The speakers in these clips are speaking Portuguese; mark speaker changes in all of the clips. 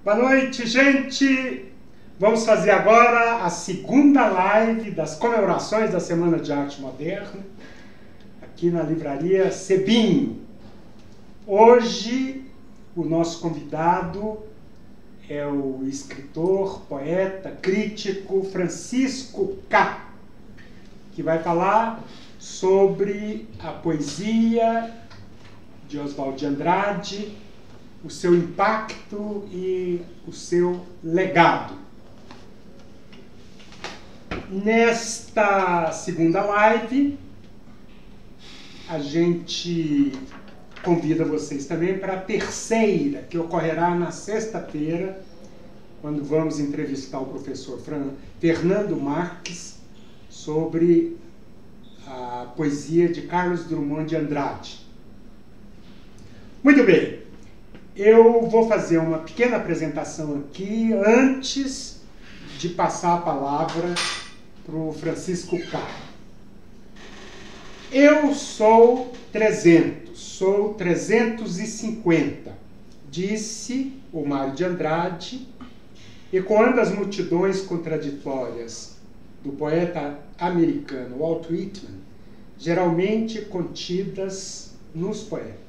Speaker 1: Boa noite, gente! Vamos fazer agora a segunda live das comemorações da Semana de Arte Moderna, aqui na Livraria Sebinho. Hoje, o nosso convidado é o escritor, poeta, crítico Francisco K., que vai falar sobre a poesia de Oswald de Andrade, o seu impacto e o seu legado. Nesta segunda live, a gente convida vocês também para a terceira, que ocorrerá na sexta-feira, quando vamos entrevistar o professor Fernando Marques sobre a poesia de Carlos Drummond de Andrade. Muito bem, eu vou fazer uma pequena apresentação aqui antes de passar a palavra para o Francisco K. Eu sou 350, disse o Mário de Andrade, ecoando as multidões contraditórias do poeta americano Walt Whitman, geralmente contidas nos poetas.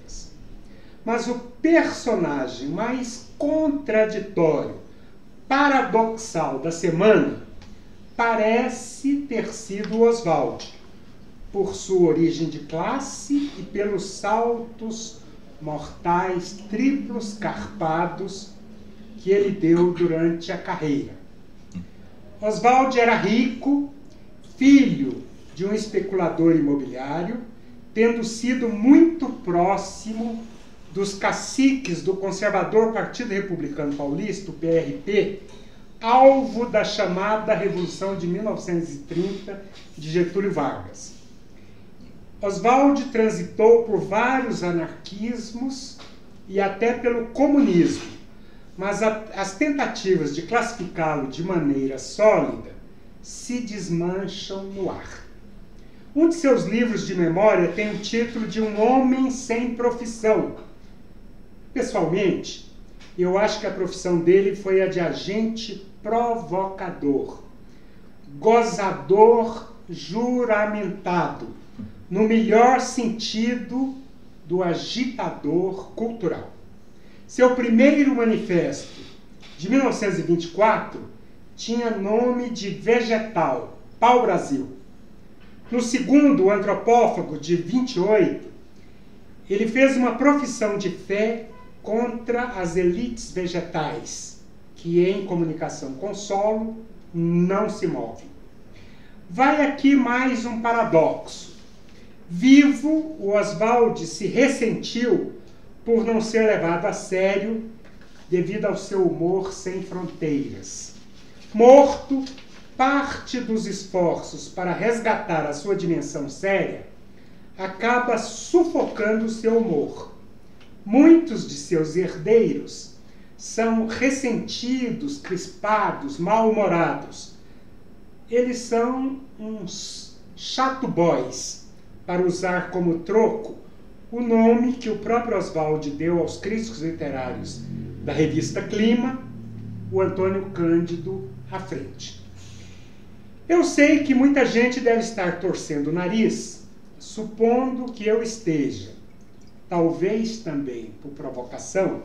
Speaker 1: Mas o personagem mais contraditório, paradoxal da semana parece ter sido Oswald, por sua origem de classe e pelos saltos mortais triplos carpados que ele deu durante a carreira. Oswald era rico, filho de um especulador imobiliário, tendo sido muito próximo dos caciques do conservador Partido Republicano Paulista, o PRP, alvo da chamada Revolução de 1930 de Getúlio Vargas. Oswald transitou por vários anarquismos e até pelo comunismo, mas as tentativas de classificá-lo de maneira sólida se desmancham no ar. Um de seus livros de memória tem o título de Um Homem Sem Profissão. Pessoalmente, eu acho que a profissão dele foi a de agente provocador, gozador juramentado, no melhor sentido do agitador cultural. Seu primeiro manifesto, de 1924, tinha nome de Vegetal, Pau-Brasil. No segundo, o Antropófago, de 28, ele fez uma profissão de fé contra as elites vegetais, que em comunicação com solo não se movem. Vai aqui mais um paradoxo. Vivo, o Oswald se ressentiu por não ser levado a sério devido ao seu humor sem fronteiras. Morto, parte dos esforços para resgatar a sua dimensão séria acaba sufocando o seu humor. Muitos de seus herdeiros são ressentidos, crispados, mal-humorados. Eles são uns chato boys, para usar como troco o nome que o próprio Oswald deu aos críticos literários da revista Clima, o Antônio Cândido à frente. Eu sei que muita gente deve estar torcendo o nariz, supondo que eu esteja, talvez também por provocação,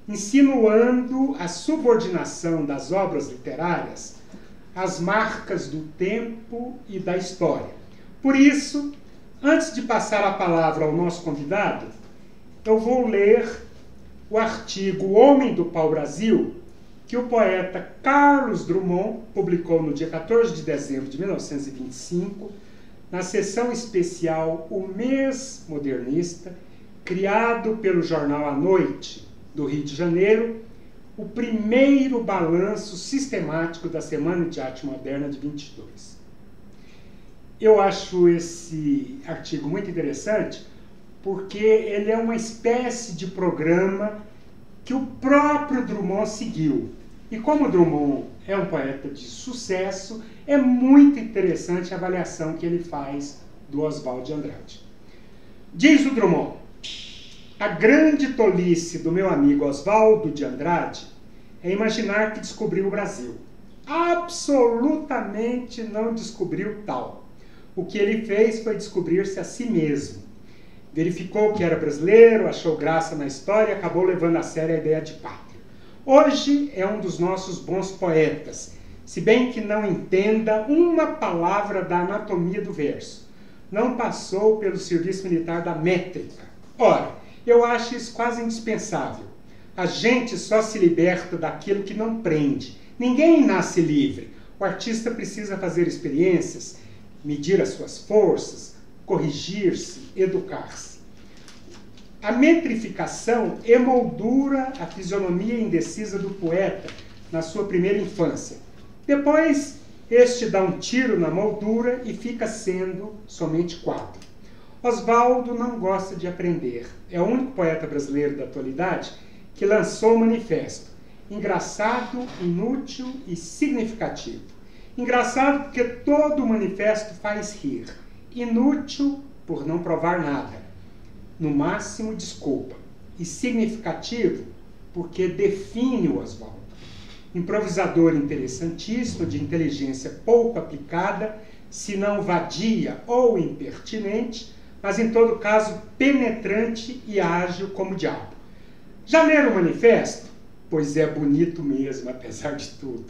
Speaker 1: insinuando a subordinação das obras literárias às marcas do tempo e da história. Por isso, antes de passar a palavra ao nosso convidado, eu vou ler o artigo O Homem do Pau-Brasil, que o poeta Carlos Drummond publicou no dia 14 de dezembro de 1925, na seção especial O Mês Modernista, criado pelo jornal A Noite, do Rio de Janeiro, o primeiro balanço sistemático da Semana de Arte Moderna de 22. Eu acho esse artigo muito interessante porque ele é uma espécie de programa que o próprio Drummond seguiu. E como Drummond é um poeta de sucesso, é muito interessante a avaliação que ele faz do Oswald de Andrade. Diz o Drummond: a grande tolice do meu amigo Oswaldo de Andrade é imaginar que descobriu o Brasil. Absolutamente não descobriu tal. O que ele fez foi descobrir-se a si mesmo. Verificou que era brasileiro, achou graça na história e acabou levando a sério a ideia de pátria. Hoje é um dos nossos bons poetas, se bem que não entenda uma palavra da anatomia do verso. Não passou pelo serviço militar da métrica. Ora, eu acho isso quase indispensável. A gente só se liberta daquilo que não prende. Ninguém nasce livre. O artista precisa fazer experiências, medir as suas forças, corrigir-se, educar-se. A metrificação emoldura a fisionomia indecisa do poeta na sua primeira infância. Depois, este dá um tiro na moldura e fica sendo somente quadro. Oswaldo não gosta de aprender. É o único poeta brasileiro da atualidade que lançou o manifesto. Engraçado, inútil e significativo. Engraçado porque todo o manifesto faz rir. Inútil por não provar nada. No máximo, desculpa. E significativo porque define o Oswaldo. Improvisador interessantíssimo, de inteligência pouco aplicada, se não vadia ou impertinente, mas em todo caso penetrante e ágil como o diabo. Já leram o manifesto? Pois é bonito mesmo, apesar de tudo.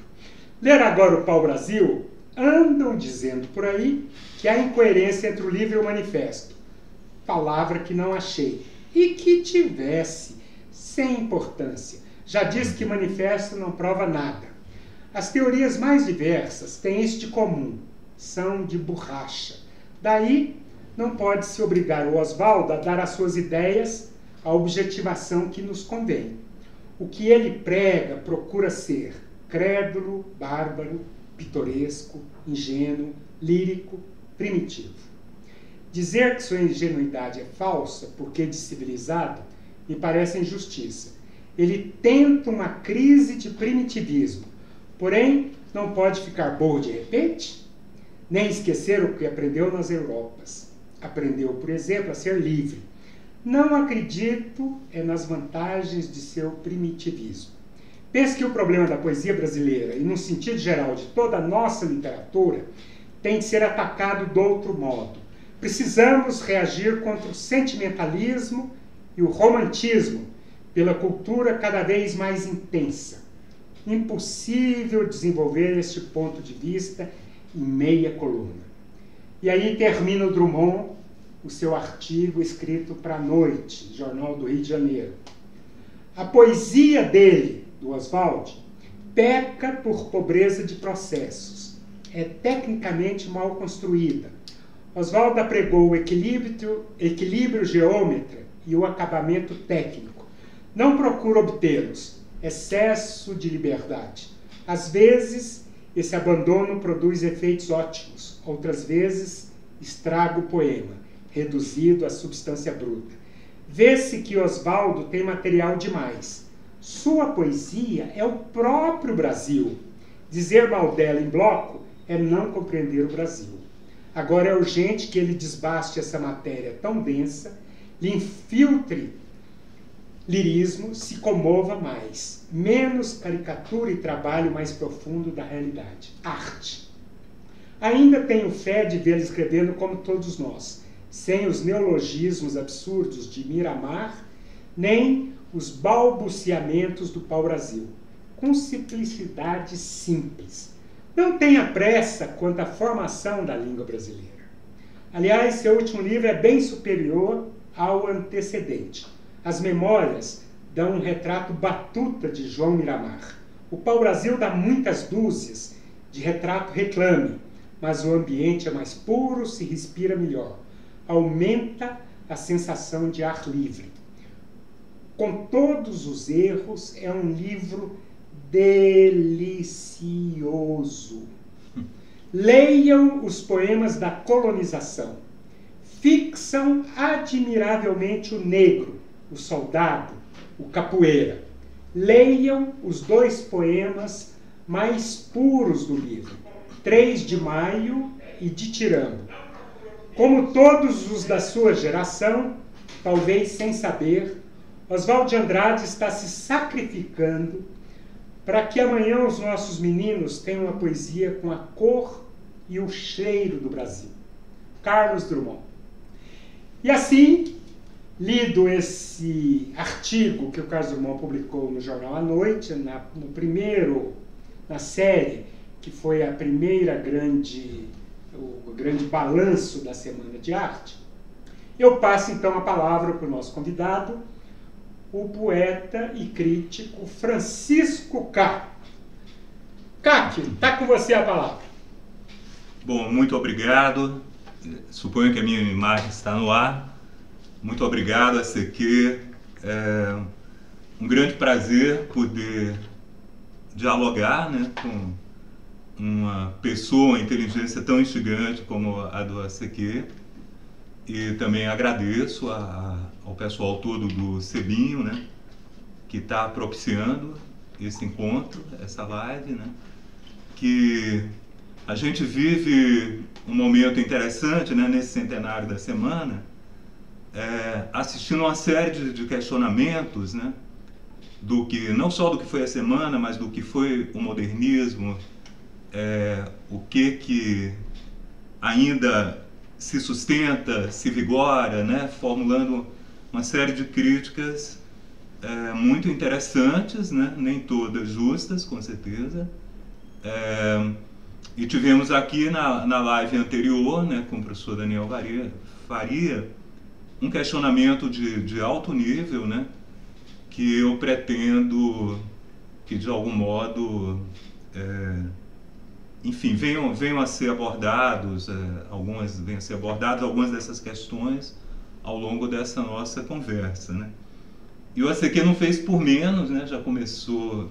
Speaker 1: Ler agora o Pau-Brasil? Andam dizendo por aí que há incoerência entre o livro e o manifesto. Palavra que não achei. E que tivesse, sem importância. Já disse que manifesto não prova nada. As teorias mais diversas têm isso de comum. São de borracha. Daí, não pode-se obrigar o Oswaldo a dar às suas ideias a objetivação que nos convém. O que ele prega procura ser crédulo, bárbaro, pitoresco, ingênuo, lírico, primitivo. Dizer que sua ingenuidade é falsa, porque de civilizado, me parece injustiça. Ele tenta uma crise de primitivismo, porém não pode ficar bobo de repente, nem esquecer o que aprendeu nas Europas. Aprendeu, por exemplo, a ser livre. Não acredito nas vantagens de seu primitivismo. Penso que o problema da poesia brasileira, e no sentido geral de toda a nossa literatura, tem de ser atacado de outro modo. Precisamos reagir contra o sentimentalismo e o romantismo, pela cultura cada vez mais intensa. Impossível desenvolver este ponto de vista em meia coluna. E aí termina o Drummond o seu artigo escrito para a Noite, Jornal do Rio de Janeiro. A poesia dele, do Oswald, peca por pobreza de processos. É tecnicamente mal construída. Oswald apregou o equilíbrio geômetra e o acabamento técnico. Não procura obtê-los. Excesso de liberdade. Às vezes, esse abandono produz efeitos ótimos. Outras vezes, estraga o poema, reduzido à substância bruta. Vê-se que Oswaldo tem material demais. Sua poesia é o próprio Brasil. Dizer mal dela em bloco é não compreender o Brasil. Agora é urgente que ele desbaste essa matéria tão densa, lhe infiltre lirismo, se comova mais. Menos caricatura e trabalho mais profundo da realidade. Arte. Ainda tenho fé de vê-lo escrevendo como todos nós, sem os neologismos absurdos de Miramar, nem os balbuciamentos do pau-brasil, com simplicidade simples. Não tenha pressa quanto à formação da língua brasileira. Aliás, seu último livro é bem superior ao antecedente. As Memórias dão um retrato batuta de João Miramar. O Pau-Brasil dá muitas dúzias de retrato reclame, mas o ambiente é mais puro, se respira melhor. Aumenta a sensação de ar livre. Com todos os erros, é um livro delicioso. Leiam os poemas da colonização. Fixam admiravelmente o negro, o soldado, o capoeira. Leiam os dois poemas mais puros do livro, 3 de Maio e Ditirambo. Como todos os da sua geração, talvez sem saber, Oswald de Andrade está se sacrificando para que amanhã os nossos meninos tenham uma poesia com a cor e o cheiro do Brasil. Carlos Drummond. E assim, lido esse artigo que o Carlos Drummond publicou no Jornal à Noite, na série, que foi a primeira o grande balanço da Semana de Arte, eu passo então a palavra para o nosso convidado, o poeta e crítico Francisco K. Cáquio, está com você a palavra.
Speaker 2: Bom, muito obrigado. Suponho que a minha imagem está no ar. Muito obrigado a CQ. É um grande prazer poder dialogar, né, com uma pessoa, uma inteligência tão instigante como a do ACQ. E também agradeço ao pessoal todo do Sebinho, né, que está propiciando esse encontro, essa live, né, que a gente vive um momento interessante, né, nesse centenário da semana, assistindo uma série de questionamentos, né, não só do que foi a semana, mas do que foi o modernismo, o que ainda se sustenta, se vigora, né, formulando uma série de críticas muito interessantes, né, nem todas justas, com certeza. E tivemos aqui na live anterior, né, com o professor Daniel Faria, um questionamento de alto nível, né, que eu pretendo que, de algum modo, enfim, venham a ser abordados, algumas dessas questões ao longo dessa nossa conversa, né. E o ACQ não fez por menos, né, já começou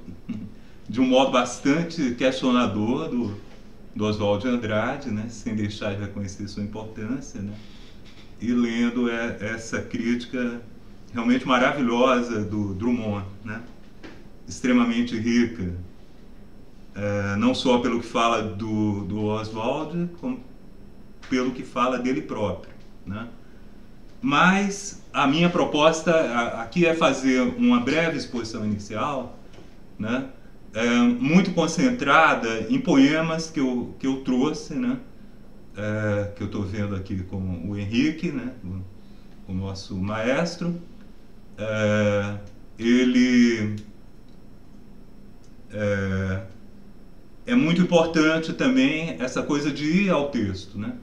Speaker 2: de um modo bastante questionador do Oswald de Andrade, né, sem deixar de reconhecer sua importância, né, e lendo essa crítica realmente maravilhosa do Drummond, né, extremamente rica, não só pelo que fala do Oswald, como pelo que fala dele próprio, né. Mas a minha proposta aqui é fazer uma breve exposição inicial, né, muito concentrada em poemas que eu trouxe, né, que eu estou vendo aqui com o Henrique, né, o nosso maestro. Ele é muito importante também essa coisa de ir ao texto, né,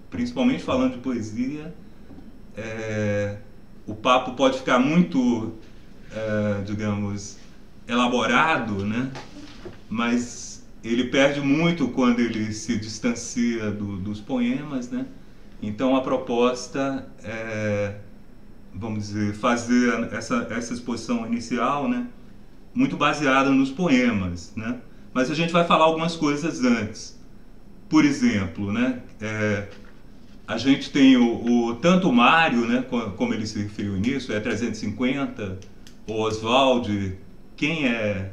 Speaker 2: principalmente falando de poesia. O papo pode ficar muito, digamos, elaborado, né, mas ele perde muito quando ele se distancia dos poemas, né. Então a proposta é, vamos dizer, fazer essa exposição inicial, né, muito baseada nos poemas, né, mas a gente vai falar algumas coisas antes. Por exemplo, né, a gente tem tanto o Mário, né, como ele se referiu no início, 350, o Oswald, quem é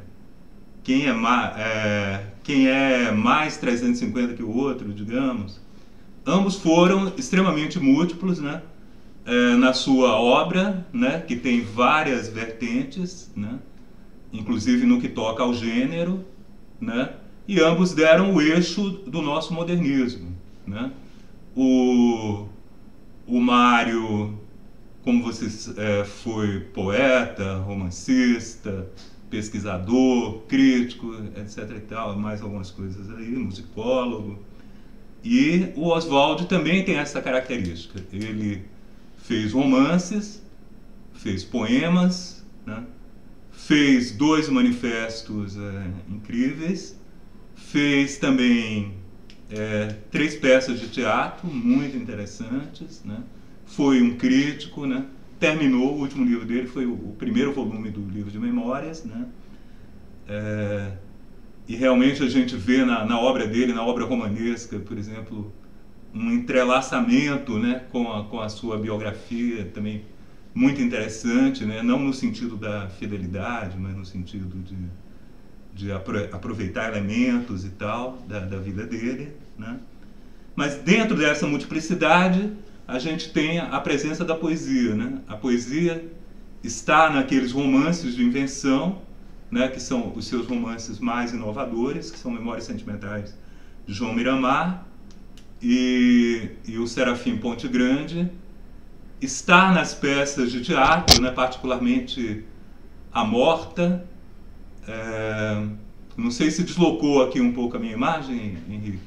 Speaker 2: mais 350 que o outro, digamos. Ambos foram extremamente múltiplos, né, na sua obra, né, que tem várias vertentes, né, inclusive no que toca ao gênero, né, e ambos deram o eixo do nosso modernismo, né. O Mário, como vocês, foi poeta, romancista, pesquisador, crítico, etc. e tal, mais algumas coisas aí, musicólogo. E o Oswald também tem essa característica. Ele fez romances, fez poemas, né, fez 2 manifestos incríveis, fez também 3 peças de teatro muito interessantes, né, foi um crítico, né, terminou, o último livro dele foi o primeiro volume do livro de memórias, né, e realmente a gente vê na obra dele, na obra romanesca, por exemplo, um entrelaçamento, né, com a sua biografia também muito interessante, né, não no sentido da fidelidade, mas no sentido de aproveitar elementos e tal da vida dele, né. Mas dentro dessa multiplicidade a gente tem a presença da poesia, né. A poesia está naqueles romances de invenção, né, que são os seus romances mais inovadores, que são Memórias Sentimentais de João Miramar e o Serafim Ponte Grande. Está nas peças de teatro, né, particularmente A Morta. Não sei se deslocou aqui um pouco a minha imagem, Henrique.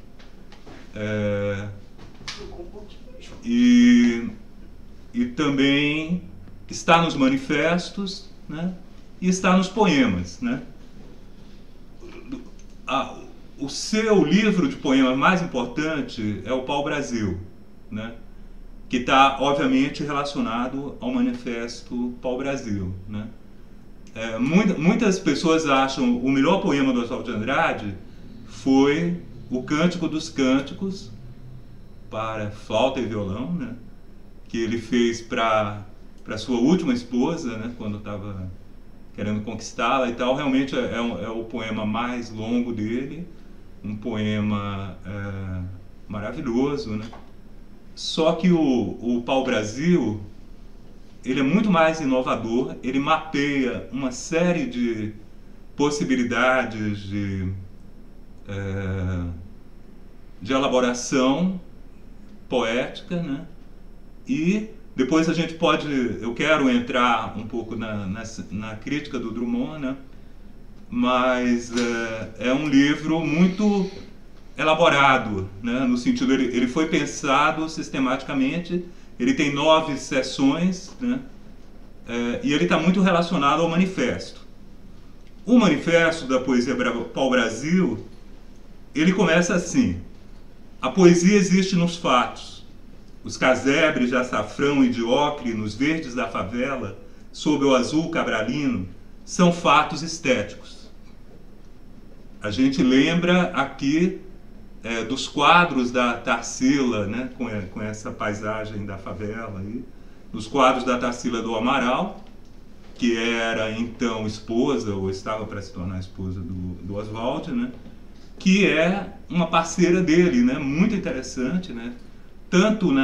Speaker 2: E também está nos manifestos, né, e está nos poemas, né. O seu livro de poemas mais importante é o Pau-Brasil, né, que está, obviamente, relacionado ao Manifesto Pau-Brasil, né. Muitas pessoas acham o melhor poema do Oswald de Andrade foi o Cântico dos Cânticos para flauta e violão, né, que ele fez para sua última esposa, né, quando estava querendo conquistá-la e tal. Realmente é o poema mais longo dele, um poema maravilhoso, né? Só que o Pau-Brasil, ele é muito mais inovador, ele mapeia uma série de possibilidades de elaboração poética, né? E depois a gente pode, eu quero entrar um pouco na crítica do Drummond, né? Mas é um livro muito elaborado, né? No sentido, ele foi pensado sistematicamente, ele tem 9 seções, né? E ele está muito relacionado ao manifesto. O manifesto da poesia Pau-Brasil, ele começa assim: a poesia existe nos fatos. Os casebres de açafrão e de ocre nos verdes da favela, sob o azul cabralino, são fatos estéticos. A gente lembra aqui dos quadros da Tarsila, né, com essa paisagem da favela aí, dos quadros da Tarsila do Amaral, que era então esposa, ou estava para se tornar esposa do Oswald, né, que é uma parceira dele, né, muito interessante, né, tanto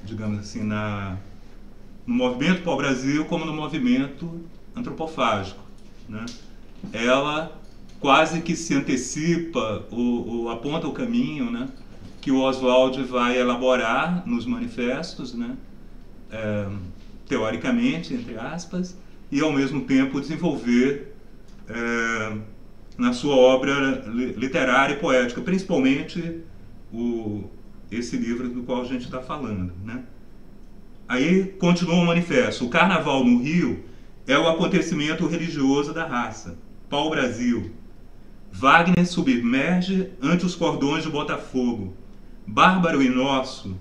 Speaker 2: digamos assim, no movimento Pau-Brasil como no movimento antropofágico, né. Ela quase que se antecipa ou aponta o caminho, né, que o Oswald vai elaborar nos manifestos, né, teoricamente, entre aspas, e ao mesmo tempo desenvolver na sua obra literária e poética, principalmente esse livro do qual a gente está falando, né. Aí continua o manifesto: o Carnaval no Rio é o acontecimento religioso da raça. Pau-Brasil. Wagner submerge ante os cordões de Botafogo. Bárbaro e nosso,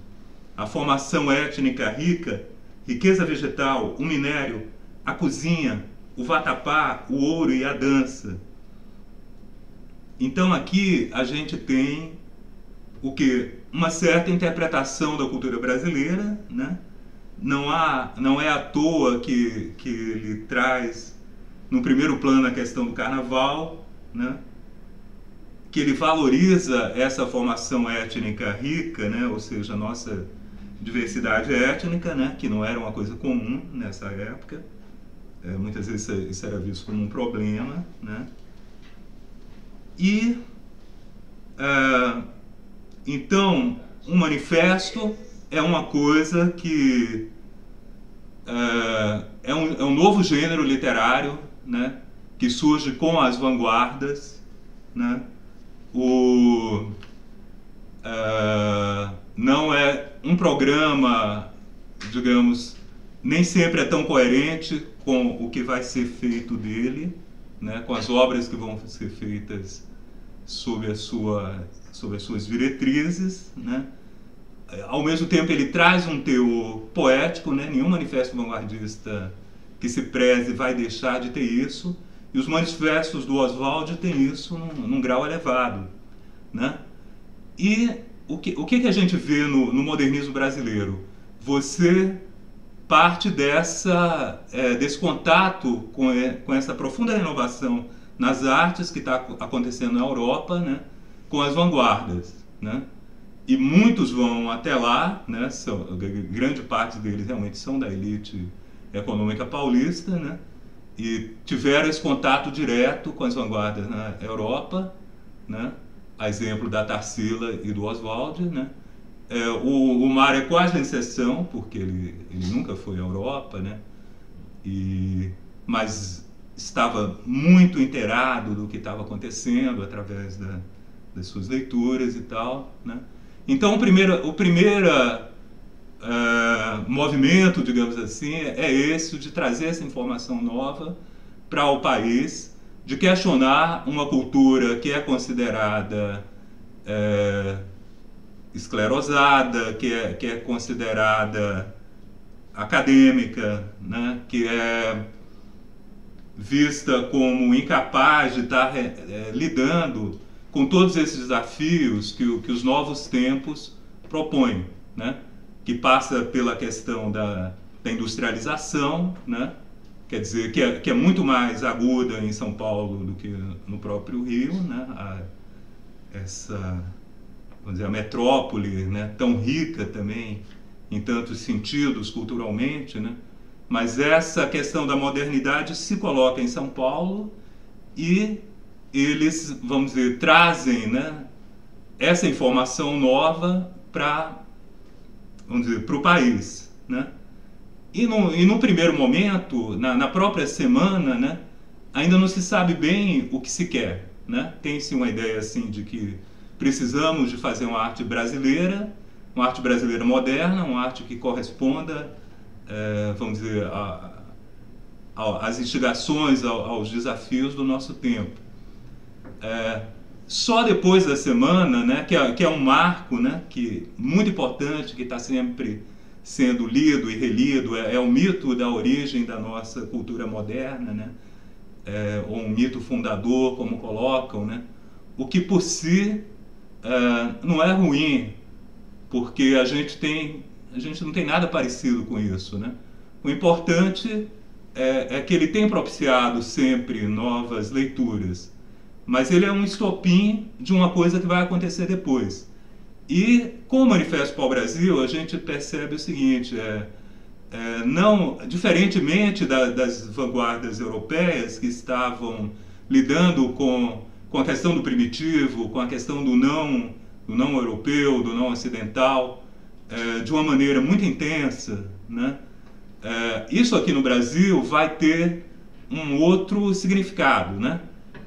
Speaker 2: a formação étnica rica, riqueza vegetal, o minério, a cozinha, o vatapá, o ouro e a dança. Então aqui a gente tem o quê? Uma certa interpretação da cultura brasileira, né? Não é à toa que ele traz no primeiro plano a questão do carnaval, né? Que ele valoriza essa formação étnica rica, né? Ou seja, a nossa diversidade étnica, né? Que não era uma coisa comum nessa época. Muitas vezes isso era visto como um problema, né? E então, um manifesto é uma coisa que é um novo gênero literário, né, que surge com as vanguardas, né. Não é um programa, digamos, nem sempre é tão coerente com o que vai ser feito dele, né, com as obras que vão ser feitas sob as suas diretrizes, né. Ao mesmo tempo ele traz um teor poético, né? Nenhum manifesto vanguardista que se preze vai deixar de ter isso, e os manifestos do Oswald têm isso num grau elevado, né? E o que a gente vê no modernismo brasileiro? Você parte desse contato com essa profunda renovação nas artes que está acontecendo na Europa, né? Com as vanguardas, né? E muitos vão até lá, né? Grande parte deles realmente são da elite econômica paulista, né? e tiveram esse contato direto com as vanguardas na Europa, né? A exemplo da Tarsila e do Oswald, né? O Mário é quase a exceção, porque ele nunca foi à Europa, né? Mas estava muito inteirado do que estava acontecendo através das suas leituras e tal, né? Então, o primeiro movimento, digamos assim, é esse, de trazer essa informação nova para o país, de questionar uma cultura que é considerada esclerosada, que é considerada acadêmica, né? Que é vista como incapaz de estar lidando com todos esses desafios que os novos tempos propõem, né? Que passa pela questão da industrialização, né? Quer dizer, que é muito mais aguda em São Paulo do que no próprio Rio, né? Vamos dizer, a metrópole, né? Tão rica também em tantos sentidos culturalmente, né? Mas essa questão da modernidade se coloca em São Paulo e eles, vamos dizer, trazem, né, essa informação nova para, vamos dizer, para o país, né? E num primeiro momento, na própria semana, né, ainda não se sabe bem o que se quer, né? Tem-se uma ideia assim de que precisamos de fazer uma arte brasileira moderna, uma arte que corresponda, vamos dizer, às instigações, aos desafios do nosso tempo. Só depois da semana, né, que é um marco, né, muito importante, que está sempre sendo lido e relido, é o mito da origem da nossa cultura moderna, né, ou um mito fundador, como colocam, né, o que por si não é ruim, porque a gente não tem nada parecido com isso, né? O importante é que ele tem propiciado sempre novas leituras, mas ele é um estopim de uma coisa que vai acontecer depois. E com o Manifesto Pau-Brasil a gente percebe o seguinte, não, diferentemente das vanguardas europeias que estavam lidando com a questão do primitivo, com a questão do não europeu, do não ocidental, de uma maneira muito intensa, né? Isso aqui no Brasil vai ter um outro significado, né?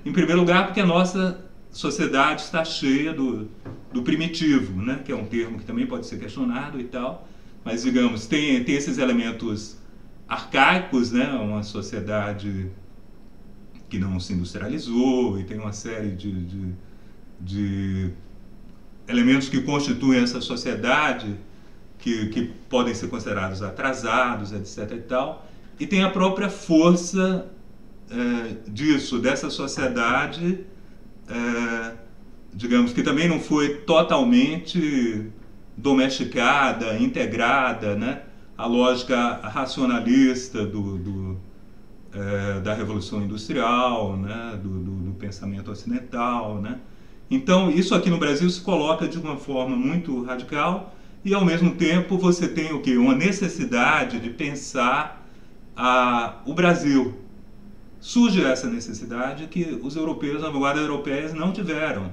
Speaker 2: Em primeiro lugar, porque a nossa sociedade está cheia do primitivo, né? Que é um termo que também pode ser questionado e tal, mas, digamos, tem esses elementos arcaicos, né? Uma sociedade que não se industrializou e tem uma série de elementos que constituem essa sociedade que podem ser considerados atrasados, etc. e tal, e tem a própria força dessa sociedade, digamos, que também não foi totalmente domesticada, integrada, né, à lógica racionalista da Revolução Industrial, né, do pensamento ocidental, né. Então, isso aqui no Brasil se coloca de uma forma muito radical e, ao mesmo tempo, você tem o quê? Uma necessidade de pensar o Brasil. Surge essa necessidade que os europeus, as vanguardas europeias, não tiveram,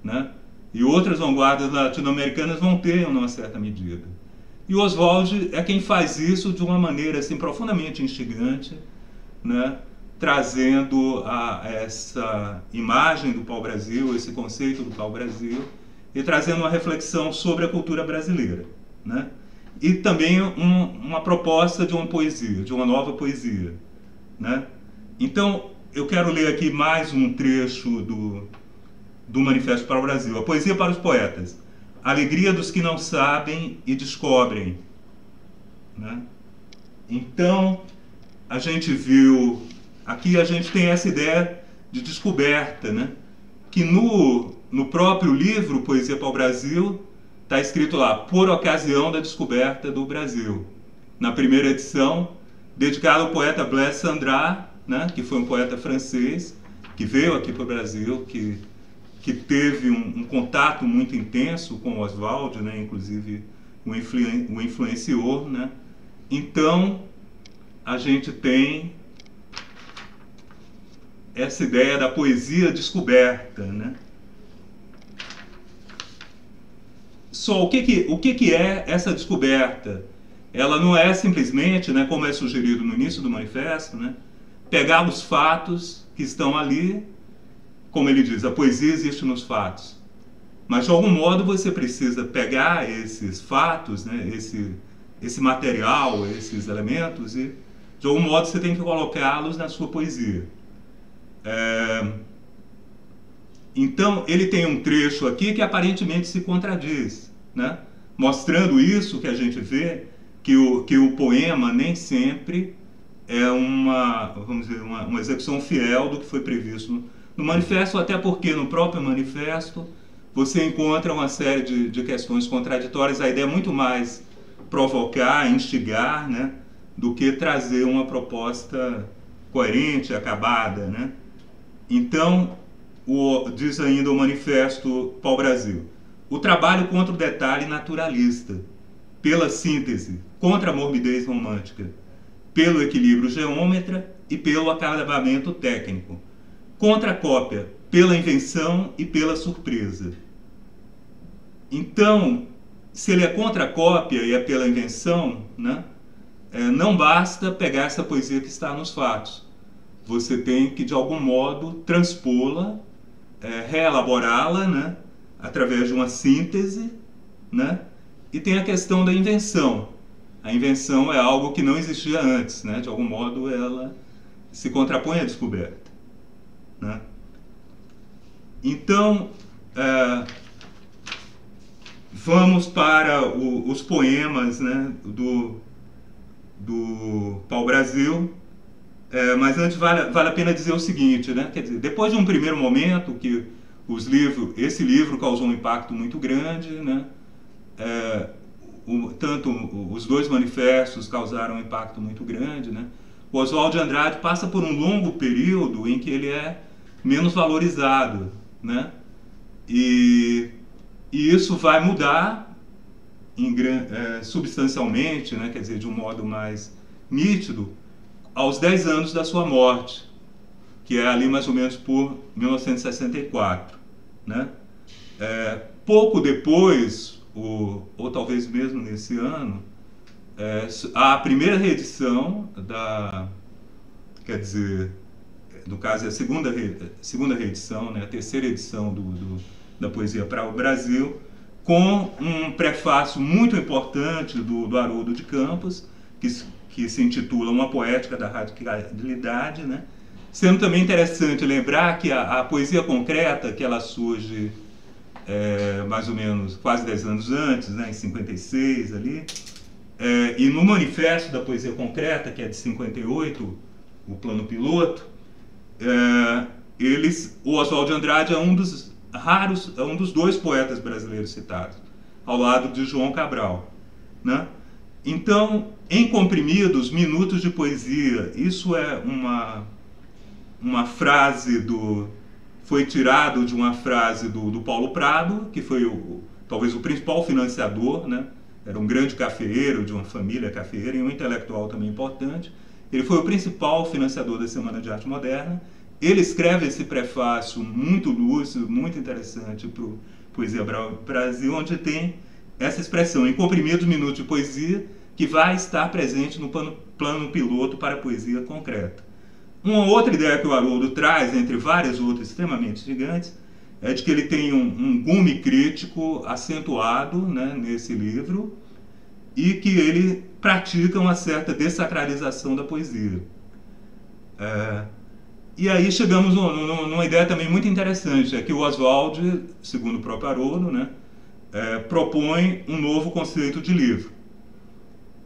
Speaker 2: né? E outras vanguardas latino-americanas vão ter, em uma certa medida. E o Oswald é quem faz isso de uma maneira assim, profundamente instigante, né? Trazendo essa imagem do pau-brasil, esse conceito do pau-brasil, e trazendo uma reflexão sobre a cultura brasileira, né? E também uma proposta de uma poesia, de uma nova poesia, né? Então, eu quero ler aqui mais um trecho do Manifesto para o Brasil. A poesia para os poetas. Alegria dos que não sabem e descobrem, né? Então, a gente viu... Aqui a gente tem essa ideia de descoberta, né? Que no próprio livro Poesia para o Brasil está escrito lá, por ocasião da descoberta do Brasil. Na primeira edição, dedicado ao poeta Blaise Cendrars, né? Que foi um poeta francês, que veio aqui para o Brasil, que teve um contato muito intenso com o Oswald, né? Inclusive o influenciou, né? Então, a gente tem essa ideia da poesia descoberta, né? Só o que é essa descoberta? Ela não é simplesmente, né, como é sugerido no início do manifesto, né, pegar os fatos que estão ali, como ele diz, a poesia existe nos fatos. Mas de algum modo você precisa pegar esses fatos, né, esse material, esses elementos, e de algum modo você tem que colocá-los na sua poesia. Então ele tem um trecho aqui que aparentemente se contradiz, né? Mostrando isso que a gente vê, que o poema nem sempre é vamos dizer, uma execução fiel do que foi previsto no manifesto, até porque no próprio manifesto você encontra uma série de questões contraditórias. A ideia é muito mais provocar, instigar, né, do que trazer uma proposta coerente, acabada, né? Então, diz ainda o manifesto Pau-Brasil: o trabalho contra o detalhe naturalista, pela síntese, contra a morbidez romântica, pelo equilíbrio geômetra e pelo acabamento técnico, contra a cópia, pela invenção e pela surpresa. Então, se ele é contra a cópia e é pela invenção, né, não basta pegar essa poesia que está nos fatos. Você tem que, de algum modo, transpô-la, reelaborá-la, né, através de uma síntese, né? E tem a questão da invenção. A invenção é algo que não existia antes, né? De algum modo ela se contrapõe à descoberta, né? Então, vamos para os poemas, né, do Pau-Brasil. Mas antes vale a pena dizer o seguinte, né? Quer dizer, depois de um primeiro momento que esse livro causou um impacto muito grande, né? Tanto os dois manifestos causaram um impacto muito grande, né? O Oswald de Andrade passa por um longo período em que ele é menos valorizado, né? E isso vai mudar substancialmente, né? Quer dizer, de um modo mais nítido, aos 10 anos da sua morte, que é ali mais ou menos por 1964, né? Pouco depois, ou talvez mesmo nesse ano, a primeira reedição quer dizer, no caso é a segunda reedição, né, a terceira edição da Poesia para o Brasil, com um prefácio muito importante do Haroldo de Campos, que se intitula Uma Poética da Radicalidade, né? Sendo também interessante lembrar que a poesia concreta, que ela surge mais ou menos quase 10 anos antes, né, em 56 ali, e no manifesto da poesia concreta, que é de 58, o plano piloto, o Oswald de Andrade é um dos dois poetas brasileiros citados, ao lado de João Cabral, né? Então, em comprimidos, minutos de poesia, isso é uma frase foi tirado de uma frase do Paulo Prado, que foi talvez o principal financiador, né? Era um grande cafeeiro, de uma família cafeeira, e um intelectual também importante. Ele foi o principal financiador da Semana de Arte Moderna. Ele escreve esse prefácio muito lúcido, muito interessante para o Poesia Brasil, onde tem essa expressão, em comprimidos minutos de poesia, que vai estar presente no plano piloto para a poesia concreta. Uma outra ideia que o Haroldo traz, entre várias outras extremamente gigantes, é de que ele tem um gume crítico acentuado, né, nesse livro, e que ele pratica uma certa dessacralização da poesia. E aí chegamos numa ideia também muito interessante, é que o Oswald, segundo o próprio Haroldo, né, propõe um novo conceito de livro.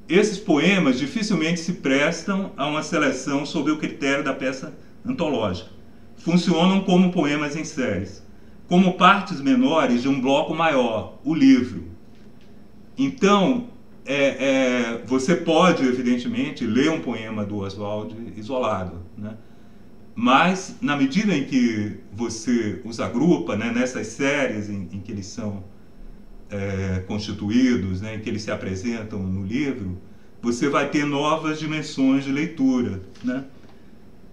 Speaker 2: Esses poemas dificilmente se prestam a uma seleção sob o critério da peça antológica. Funcionam como poemas em séries, como partes menores de um bloco maior, o livro. Então, você pode, evidentemente, ler um poema do Oswald isolado, né? Mas, na medida em que você os agrupa, né, nessas séries em que eles são constituídos, né, em que eles se apresentam no livro, você vai ter novas dimensões de leitura, né?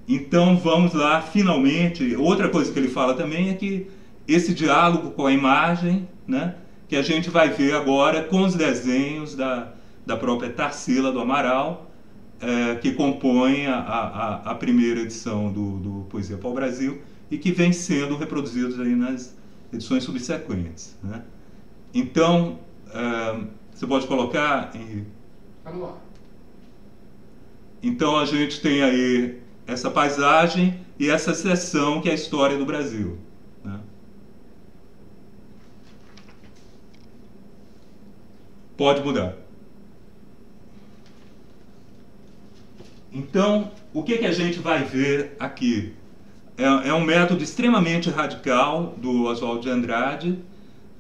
Speaker 2: Então vamos lá, finalmente. Outra coisa que ele fala também é que esse diálogo com a imagem, né, que a gente vai ver agora com os desenhos da própria Tarsila do Amaral, que compõe a primeira edição do Poesia Pau Brasil e que vem sendo reproduzidos aí nas edições subsequentes, né? Então, você pode colocar...
Speaker 1: Vamos lá.
Speaker 2: Então a gente tem aí essa paisagem e essa seção que é a história do Brasil, né? Pode mudar. Então, o que a gente vai ver aqui? É um método extremamente radical do Oswald de Andrade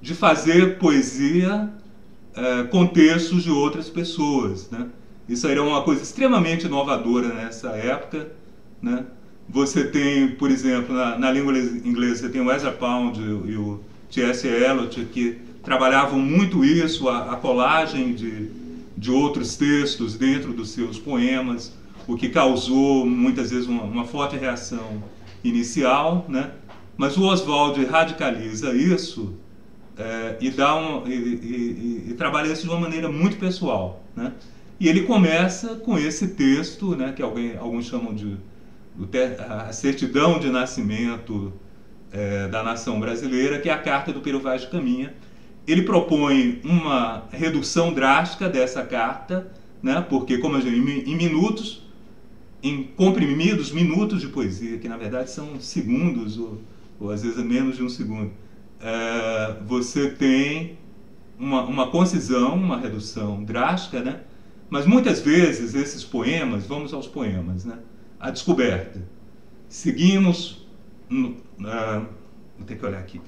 Speaker 2: de fazer poesia com textos de outras pessoas, né? Isso aí era uma coisa extremamente inovadora nessa época, né? Você tem, por exemplo, na língua inglesa, você tem o Ezra Pound e o T.S. Eliot, que trabalhavam muito isso, a colagem de outros textos dentro dos seus poemas, o que causou muitas vezes uma forte reação inicial, né? Mas o Oswald radicaliza isso e trabalha isso de uma maneira muito pessoal, né? E ele começa com esse texto, né, que alguns chamam de a certidão de nascimento da nação brasileira, que é a Carta do Pero Vaz de Caminha. Ele propõe uma redução drástica dessa carta, né, porque, como eu digo, em minutos, em comprimidos minutos de poesia, que na verdade são segundos, ou às vezes menos de um segundo, você tem uma concisão, uma redução drástica, né? Mas muitas vezes esses poemas, vamos aos poemas, né? A descoberta. Seguimos, vou ter que olhar aqui.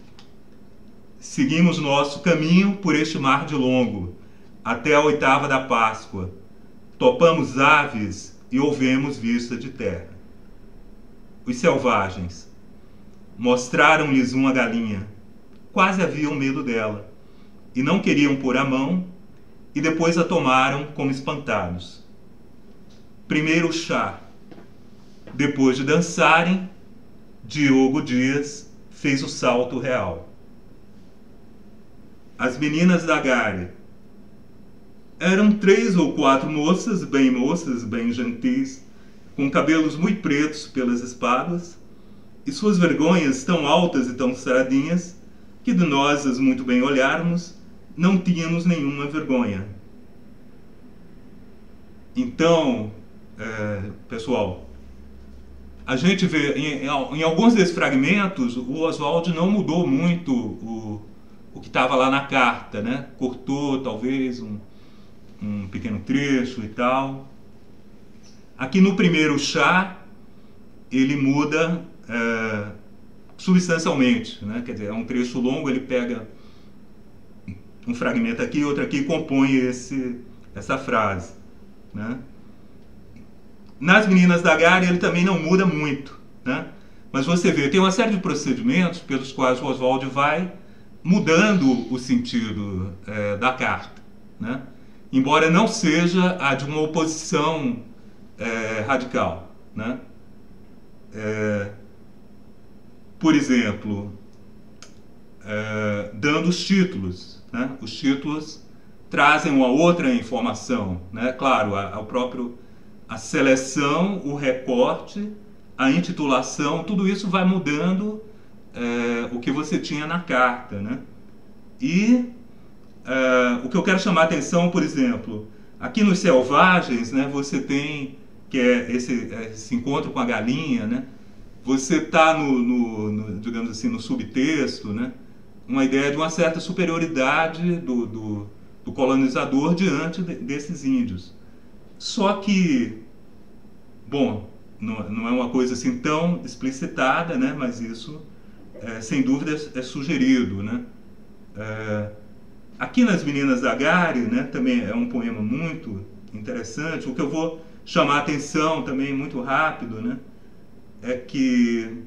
Speaker 2: Seguimos nosso caminho por este mar de longo, até a oitava da Páscoa. Topamos aves e ouvemos vista de terra. Os selvagens mostraram-lhes uma galinha. Quase haviam medo dela, e não queriam pôr a mão, e depois a tomaram como espantados. Primeiro o chá. Depois de dançarem, Diogo Dias fez o salto real. As meninas da Gária. Eram 3 ou 4 moças, bem gentis, com cabelos muito pretos pelas espáduas, e suas vergonhas tão altas e tão saradinhas, que de nós as muito bem olharmos, não tínhamos nenhuma vergonha. Então, pessoal, a gente vê, em alguns desses fragmentos, o Oswald não mudou muito o que estava lá na carta, né? Cortou, talvez, um pequeno trecho e tal. Aqui no primeiro chá, ele muda substancialmente, né? Quer dizer, é um trecho longo, ele pega um fragmento aqui, outro aqui, e compõe essa frase, né? Nas Meninas da Gária, ele também não muda muito, né? Mas você vê, tem uma série de procedimentos pelos quais o Oswald vai mudando o sentido da carta, né? Embora não seja a de uma oposição radical, né? Por exemplo, dando os títulos, né? Os títulos trazem uma outra informação, né? Claro, a seleção, o recorte, a intitulação, tudo isso vai mudando o que você tinha na carta, né? E o que eu quero chamar a atenção, por exemplo, aqui nos Selvagens, né, você tem, que é esse encontro com a galinha, né? Você está digamos assim, no subtexto, né? Uma ideia de uma certa superioridade do colonizador diante desses índios. Só que, bom, não é uma coisa assim tão explicitada, né? Mas isso, sem dúvida, é sugerido, né? Aqui nas Meninas da Gária, né, também é um poema muito interessante. O que eu vou chamar a atenção também, muito rápido, né, é que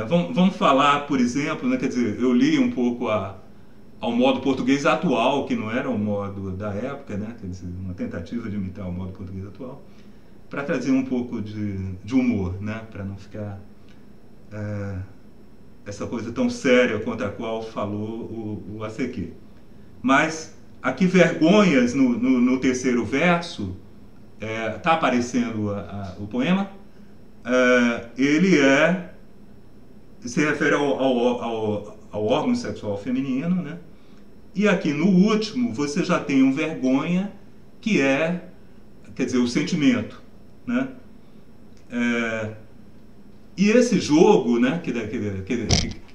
Speaker 2: vamos falar, por exemplo, né, quer dizer, eu li um pouco ao modo português atual, que não era o modo da época, né, quer dizer, uma tentativa de imitar o modo português atual. para trazer um pouco de humor, né? Para não ficar essa coisa tão séria contra a qual falou o ACQ. Mas aqui Vergonhas, no terceiro verso, está aparecendo o poema, ele se refere ao órgão sexual feminino, né? E aqui no último você já tem um vergonha que quer dizer, o sentimento, né? E esse jogo, né,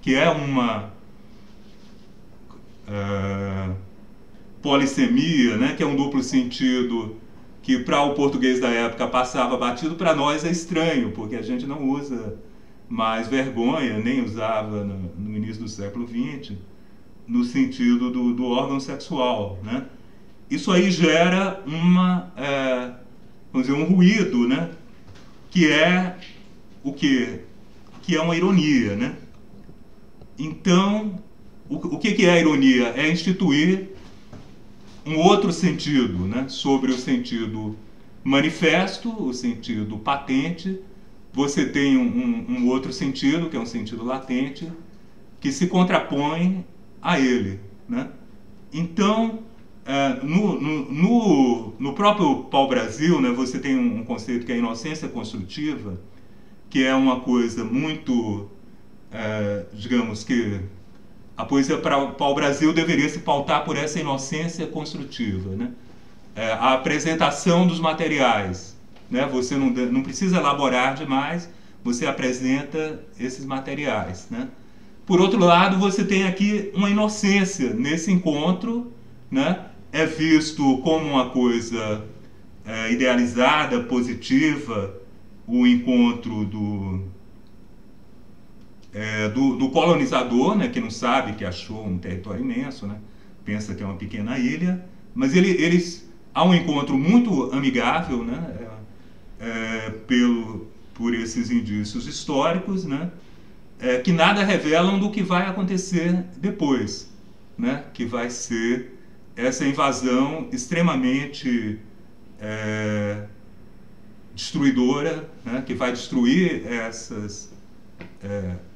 Speaker 2: que é uma polissemia, né, que é um duplo sentido que para o português da época passava batido, para nós é estranho, porque a gente não usa mais vergonha, nem usava no início do século XX, no sentido do órgão sexual, né? Isso aí gera vamos dizer, um ruído, né? Que é o quê? Que é uma ironia, né? Então, o que é a ironia? É instituir um outro sentido, né? Sobre o sentido manifesto, o sentido patente. Você tem um outro sentido, que é um sentido latente, que se contrapõe a ele, né? Então, no próprio pau-brasil, né, você tem um conceito que é a inocência construtiva, que é uma coisa muito, digamos que a poesia pau-brasil deveria se pautar por essa inocência construtiva, né? A apresentação dos materiais, né? Você não precisa elaborar demais, você apresenta esses materiais, né? Por outro lado, você tem aqui uma inocência nesse encontro, né? É visto como uma coisa idealizada, positiva, o encontro do colonizador, né? Que não sabe que achou um território imenso, né? Pensa que é uma pequena ilha, mas eles há um encontro muito amigável, né? Por esses indícios históricos, né? Que nada revelam do que vai acontecer depois, né? Que vai ser essa invasão extremamente destruidora, né? Que vai destruir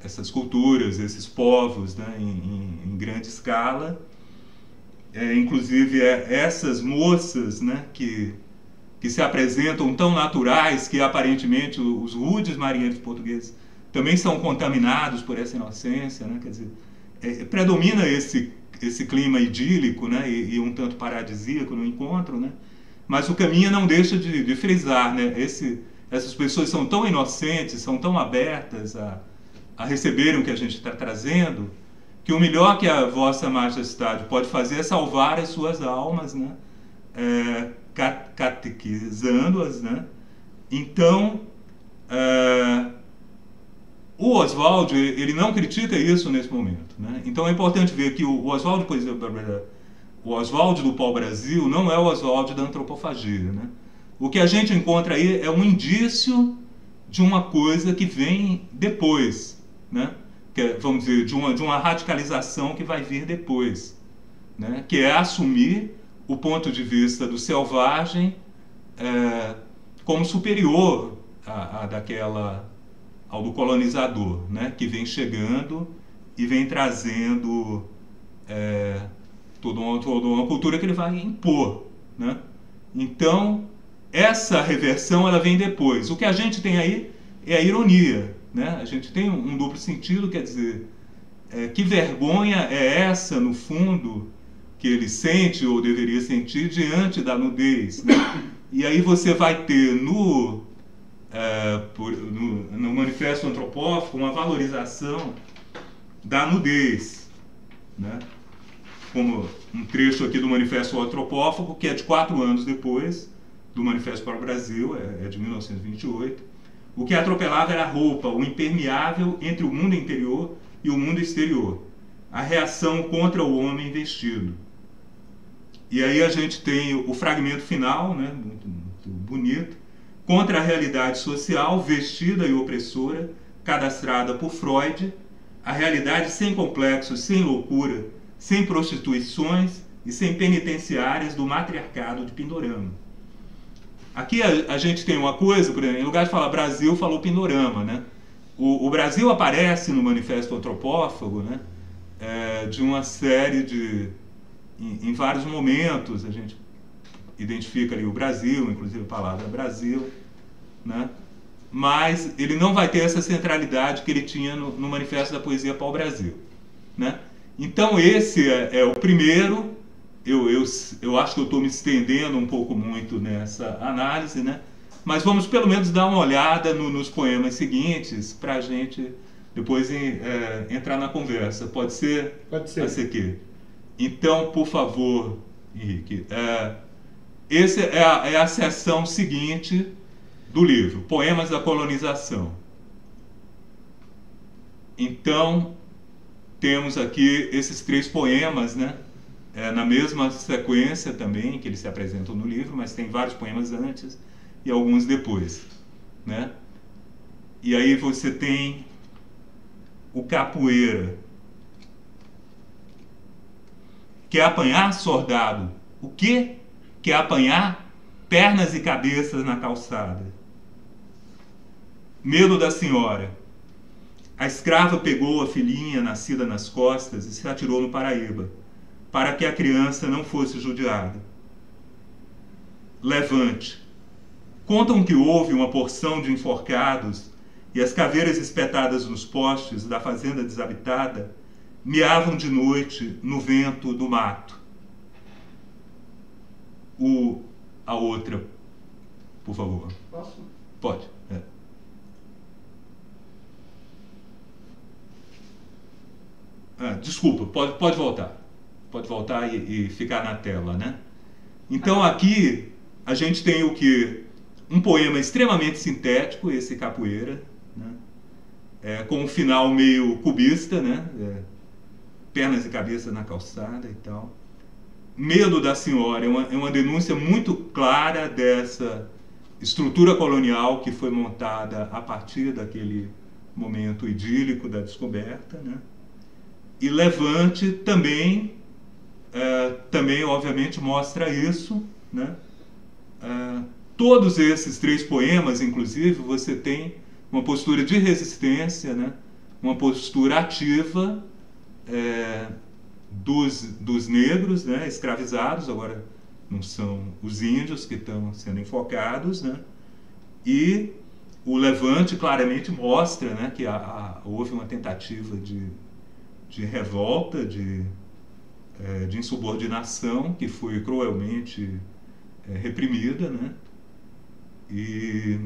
Speaker 2: essas culturas, esses povos, né? Em grande escala. Inclusive essas moças, né? Que se apresentam tão naturais que aparentemente os rudes marinheiros portugueses também são contaminados por essa inocência, né? Quer dizer, predomina esse clima idílico, né? E um tanto paradisíaco no encontro, né? Mas o Caminha não deixa de frisar, né? Essas pessoas são tão inocentes, são tão abertas a receberem o que a gente está trazendo, que o melhor que a Vossa Majestade pode fazer é salvar as suas almas, né? Catequizando-as, né? Então, o Oswald, ele não critica isso nesse momento, né? Então é importante ver que o Oswald, por exemplo, o Oswald do pau-brasil não é o Oswald da antropofagia, né? O que a gente encontra aí é um indício de uma coisa que vem depois, né? Que é, vamos dizer, de uma radicalização que vai vir depois, né? Que é assumir o ponto de vista do selvagem como superior ao do colonizador, né? Que vem chegando e vem trazendo toda uma cultura que ele vai impor, né? Então, essa reversão ela vem depois. O que a gente tem aí é a ironia, né? A gente tem um duplo sentido, quer dizer, que vergonha é essa, no fundo, que ele sente ou deveria sentir diante da nudez, né? E aí você vai ter no Manifesto Antropófago uma valorização da nudez, né? Como um trecho aqui do Manifesto Antropófago, que é de 4 anos depois do Manifesto para o Brasil, é de 1928. O que atropelava era a roupa, o impermeável entre o mundo interior e o mundo exterior, a reação contra o homem vestido. E aí a gente tem o fragmento final, né, muito bonito, contra a realidade social vestida e opressora, cadastrada por Freud, a realidade sem complexos, sem loucura, sem prostituições e sem penitenciárias do matriarcado de Pindorama. Aqui a gente tem uma coisa, por exemplo, em lugar de falar Brasil, falou Pindorama, né? O Brasil aparece no Manifesto Antropófago, né? De uma série de... Em vários momentos a gente identifica ali o Brasil, inclusive a palavra Brasil, né? Mas ele não vai ter essa centralidade que ele tinha no Manifesto da Poesia Pau-Brasil, né? Então esse é o primeiro. Eu acho que eu estou me estendendo um pouco muito nessa análise, né? Mas vamos pelo menos dar uma olhada nos poemas seguintes para a gente depois entrar na conversa. Pode ser?
Speaker 1: Pode ser.
Speaker 2: Pode ser aqui. Então, por favor, Henrique, essa é a seção seguinte do livro, Poemas da Colonização. Então, temos aqui esses 3 poemas, né? Na mesma sequência também, que eles se apresentam no livro, mas tem vários poemas antes e alguns depois, né? E aí você tem o Capoeira. Quer apanhar, soldado? O quê? Quer apanhar? Pernas e cabeças na calçada. Medo da senhora. A escrava pegou a filhinha nascida nas costas e se atirou no Paraíba, para que a criança não fosse judiada. Levante. Contam que houve uma porção de enforcados e as caveiras espetadas nos postes da fazenda desabitada miavam de noite no vento do mato. A outra, por favor.
Speaker 3: Posso?
Speaker 2: Pode. Desculpa, pode voltar. Pode voltar e ficar na tela, né? Então aqui a gente tem o que? Um poema extremamente sintético, esse Capoeira, né? Com um final meio cubista, né? Pernas e cabeça na calçada e tal. Medo da senhora é uma denúncia muito clara dessa estrutura colonial que foi montada a partir daquele momento idílico da descoberta, né? E Levante também obviamente mostra isso, né? Todos esses 3 poemas, inclusive, você tem uma postura de resistência, né? Uma postura ativa dos negros, né? Escravizados, agora não são os índios que estão sendo enfocados, né? E o Levante claramente mostra, né, que houve uma tentativa de revolta, de insubordinação que foi cruelmente reprimida, né? E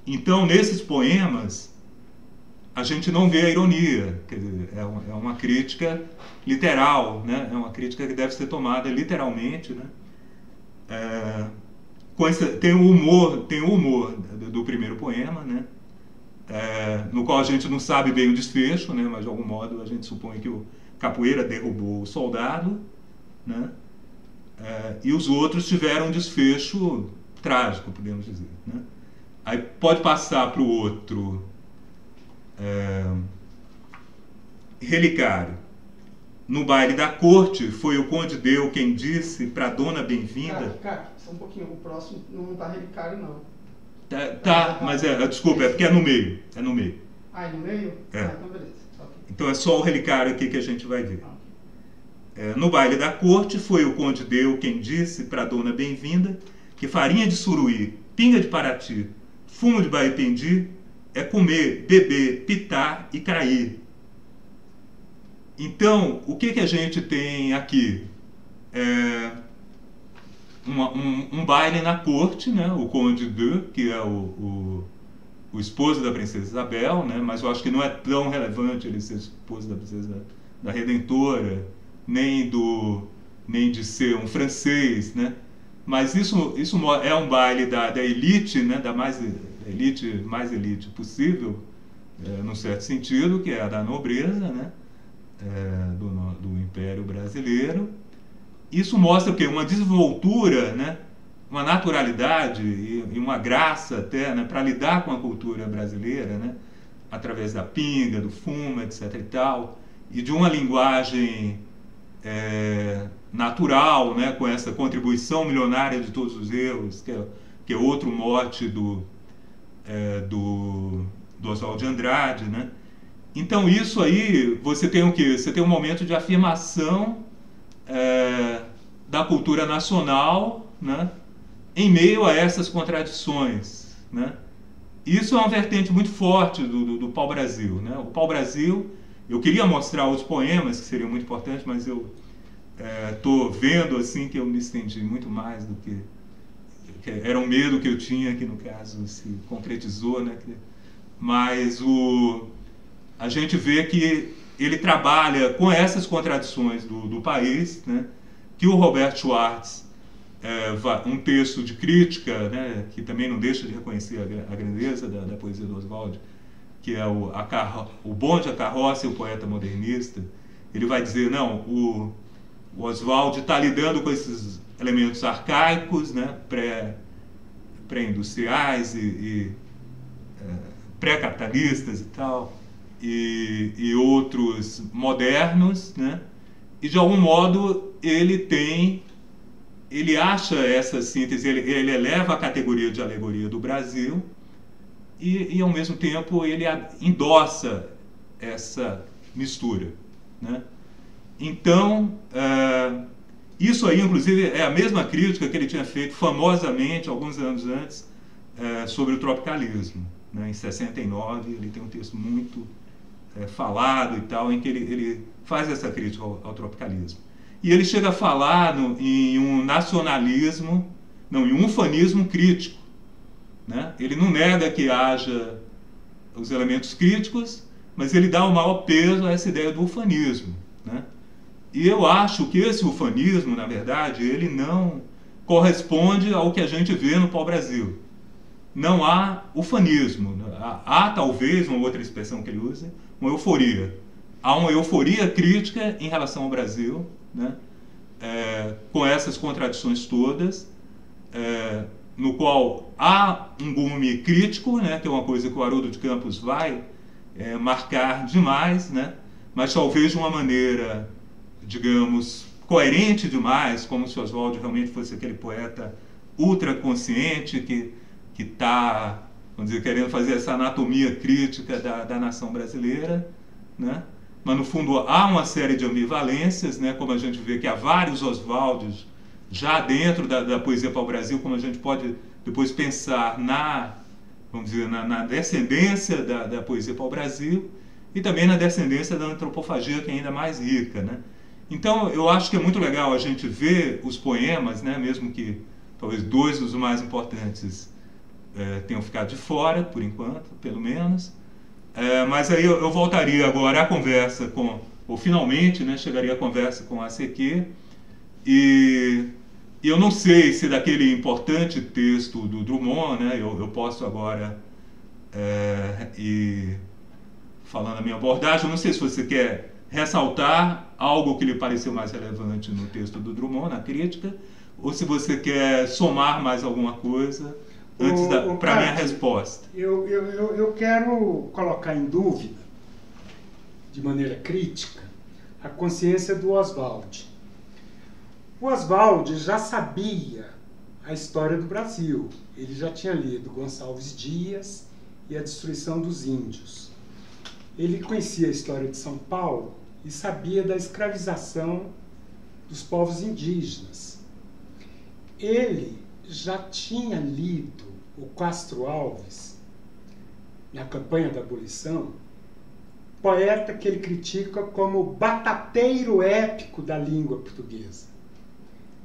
Speaker 2: então nesses poemas a gente não vê a ironia, quer dizer, é uma crítica literal, né? É uma crítica que deve ser tomada literalmente, né? Tem o humor do primeiro poema, né? No qual a gente não sabe bem o desfecho, né? Mas de algum modo a gente supõe que o Capoeira derrubou o soldado, né? E os outros tiveram um desfecho trágico, podemos dizer, né? Aí pode passar para o outro, Relicário. No baile da corte foi o Conde Deu quem disse para Dona Bem-vinda.
Speaker 3: Cara, só um pouquinho, o próximo não tá Relicário não.
Speaker 2: Tá, mas desculpa, é porque é no meio. É no meio.
Speaker 3: É no meio?
Speaker 2: Então
Speaker 3: beleza. Okay.
Speaker 2: Então é só o Relicário aqui que a gente vai ver. No baile da corte foi o Conde Deu quem disse para Dona Bem-vinda que farinha de suruí, pinga de Paraty, fumo de Baipendi é comer, beber, pitar e cair. Então, o que a gente tem aqui? Um baile na corte, né? O Conde Deu, que é o esposo da princesa Isabel, né? Mas eu acho que não é tão relevante ele ser esposo da princesa da Redentora, nem de ser um francês, né? Mas isso é um baile da elite, né? Da mais elite possível, num certo sentido, que é a da nobreza, né? Do Império Brasileiro. Isso mostra o quê? Uma desenvoltura, né? Uma naturalidade e uma graça até, né? Para lidar com a cultura brasileira, né? Através da pinga, do fumo, etc. e tal, e de uma linguagem natural, né? Com essa contribuição milionária de todos os erros, que é que é outro mote do Oswald de Andrade, né? Então isso aí, você tem o quê? Você tem um momento de afirmação da cultura nacional, né? Em meio a essas contradições, né? Isso é uma vertente muito forte do pau-brasil, né? O pau-brasil, eu queria mostrar os poemas, que seriam muito importantes, mas eu estou vendo assim que eu me estendi muito mais do que era um medo que eu tinha, que no caso se concretizou, né? Mas a gente vê que ele trabalha com essas contradições do país, né? Que o Roberto Schwartz, um texto de crítica, né? Que também não deixa de reconhecer a grandeza da poesia do Oswald, que é o Bonde, a Carroça e o Poeta Modernista. Ele vai dizer, não, o Oswald está lidando com esses elementos arcaicos, né, pré-industriais e pré-capitalistas e tal, e outros modernos, né, e de algum modo ele acha essa síntese, ele eleva a categoria de alegoria do Brasil e ao mesmo tempo ele endossa essa mistura, né? Então, isso aí, inclusive, é a mesma crítica que ele tinha feito famosamente, alguns anos antes, sobre o tropicalismo, né? Em 69, ele tem um texto muito falado e tal, em que ele faz essa crítica ao tropicalismo. E ele chega a falar em um nacionalismo, não, em um ufanismo crítico, né? Ele não nega que haja os elementos críticos, mas ele dá o maior peso a essa ideia do ufanismo, né? E eu acho que esse ufanismo, na verdade, ele não corresponde ao que a gente vê no pau-brasil. Não há ufanismo. Há talvez, uma outra expressão que ele usa, uma euforia. Há uma euforia crítica em relação ao Brasil, né? Com essas contradições todas, no qual há um gume crítico, né? Que é uma coisa que o Haroldo de Campos vai marcar demais, né? Mas talvez de uma maneira, digamos, coerente demais, como se Oswald realmente fosse aquele poeta ultraconsciente que está, vamos dizer, querendo fazer essa anatomia crítica da nação brasileira, né? Mas no fundo há uma série de ambivalências, né? Como a gente vê que há vários Oswaldos já dentro da poesia pau-brasil, como a gente pode depois pensar vamos dizer, na descendência da poesia pau-brasil e também na descendência da antropofagia, que é ainda mais rica, né? Então, eu acho que é muito legal a gente ver os poemas, né, mesmo que talvez dois dos mais importantes tenham ficado de fora, por enquanto, pelo menos. Mas aí eu voltaria agora à conversa ou finalmente, né, chegaria à conversa com a CQ, e eu não sei se daquele importante texto do Drummond, né, eu posso agora ir falando a minha abordagem. Eu não sei se você quer ressaltar algo que lhe pareceu mais relevante no texto do Drummond, na crítica, ou se você quer somar mais alguma coisa antes para a minha resposta.
Speaker 1: Eu quero colocar em dúvida, de maneira crítica, a consciência do Oswald. O Oswald já sabia a história do Brasil. Ele já tinha lido Gonçalves Dias e A Destruição dos Índios. Ele conhecia a história de São Paulo e sabia da escravização dos povos indígenas. Ele já tinha lido o Castro Alves, na campanha da abolição, poeta que ele critica como o batateiro épico da língua portuguesa.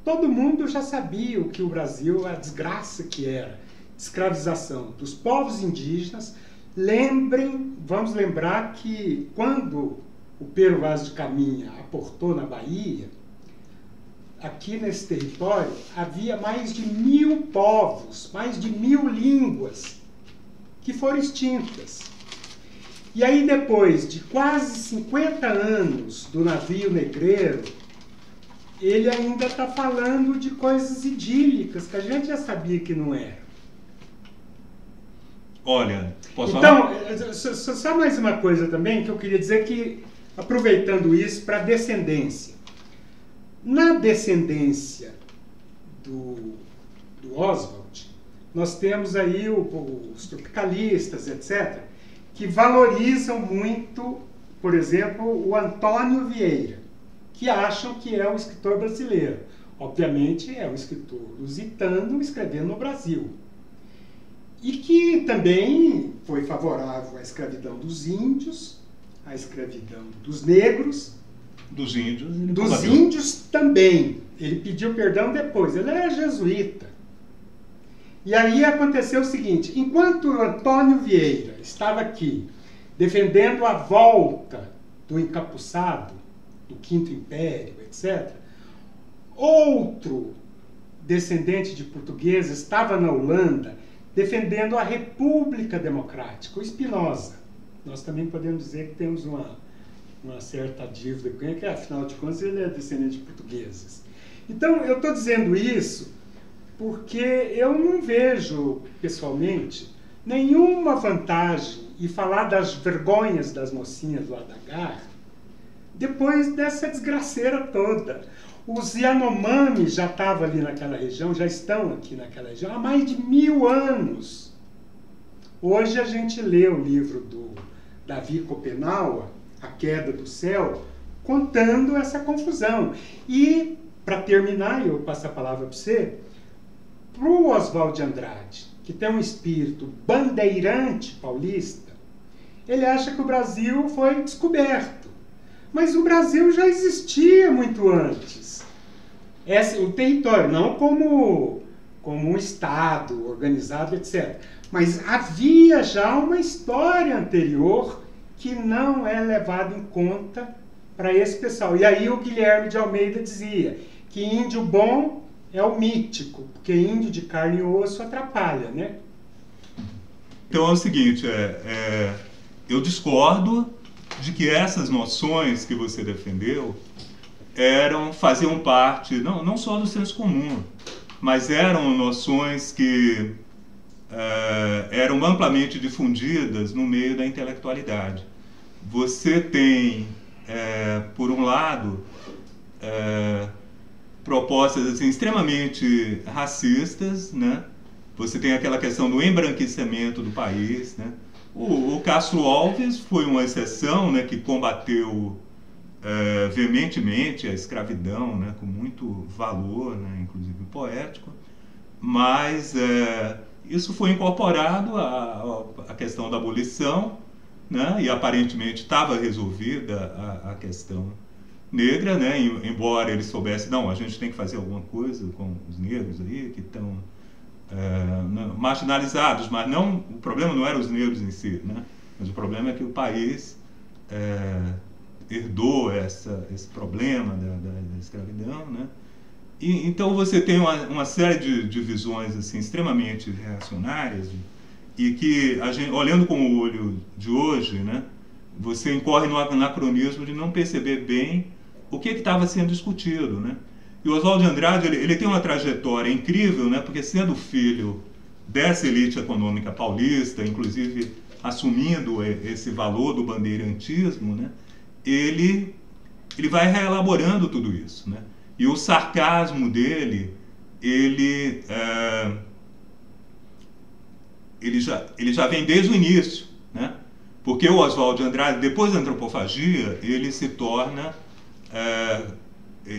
Speaker 1: Todo mundo já sabia o que o Brasil, a desgraça que era, escravização dos povos indígenas. Vamos lembrar que quando o Pero Vaz de Caminha aportou na Bahia, aqui nesse território havia mais de 1000 povos, mais de 1000 línguas que foram extintas. E aí, depois de quase 50 anos do navio negreiro, ele ainda está falando de coisas idílicas que a gente já sabia que não era.
Speaker 2: Olha, posso falar?
Speaker 1: Então, só mais uma coisa também que eu queria dizer, que, aproveitando isso, para a descendência. Na descendência do Oswald, nós temos aí os tropicalistas, etc., que valorizam muito, por exemplo, o Antônio Vieira, que acham que é um escritor brasileiro. Obviamente é um escritor lusitano escrevendo no Brasil. E que também foi favorável à escravidão dos índios, à escravidão dos negros.
Speaker 2: Dos índios.
Speaker 1: Dos índios também. Ele pediu perdão depois. Ele era jesuíta. E aí aconteceu o seguinte: enquanto Antônio Vieira estava aqui defendendo a volta do encapuçado, do Quinto Império, etc., outro descendente de portugueses estava na Holanda defendendo a República Democrática, o Spinoza. Nós também podemos dizer que temos uma certa dívida com ele, que afinal de contas ele é descendente de portugueses. Então eu estou dizendo isso porque eu não vejo, pessoalmente, nenhuma vantagem em falar das vergonhas das mocinhas lá da Garra depois dessa desgraceira toda. Os Yanomami já estavam ali naquela região, já estão aqui naquela região há mais de 1000 anos. Hoje a gente lê o livro do Davi Copenaua, A Queda do Céu, contando essa confusão. E, para terminar, eu passo a palavra para você, para o Oswald de Andrade, que tem um espírito bandeirante paulista, ele acha que o Brasil foi descoberto. Mas o Brasil já existia muito antes. O território, não como um Estado organizado, etc. Mas havia já uma história anterior que não é levada em conta para esse pessoal. E aí o Guilherme de Almeida dizia que índio bom é o mítico, porque índio de carne e osso atrapalha, né?
Speaker 2: Então é o seguinte, eu discordo de que essas noções que você defendeu faziam parte, não só do senso comum, mas eram noções que eram amplamente difundidas no meio da intelectualidade. Você tem, por um lado, propostas assim, extremamente racistas, né? Você tem aquela questão do embranquecimento do país, né? O Castro Alves foi uma exceção, né, que combateu veementemente a escravidão, né, com muito valor, né, inclusive poético, mas isso foi incorporado à questão da abolição, né, e aparentemente estava resolvida a questão negra, né, embora ele soubesse, não, a gente tem que fazer alguma coisa com os negros aí que estão marginalizados, mas não, o problema não era os negros em si, né, mas o problema é que o país herdou esse problema da escravidão, né, e então você tem uma série de visões assim, extremamente reacionárias e que, olhando com o olho de hoje, né, você incorre no anacronismo de não perceber bem o que estava sendo discutido, né? E o Oswald de Andrade, ele tem uma trajetória incrível, né? Porque sendo filho dessa elite econômica paulista, inclusive assumindo esse valor do bandeirantismo, né? Ele vai reelaborando tudo isso, né? E o sarcasmo dele, ele já vem desde o início, né? Porque o Oswald de Andrade, depois da antropofagia, ele se torna...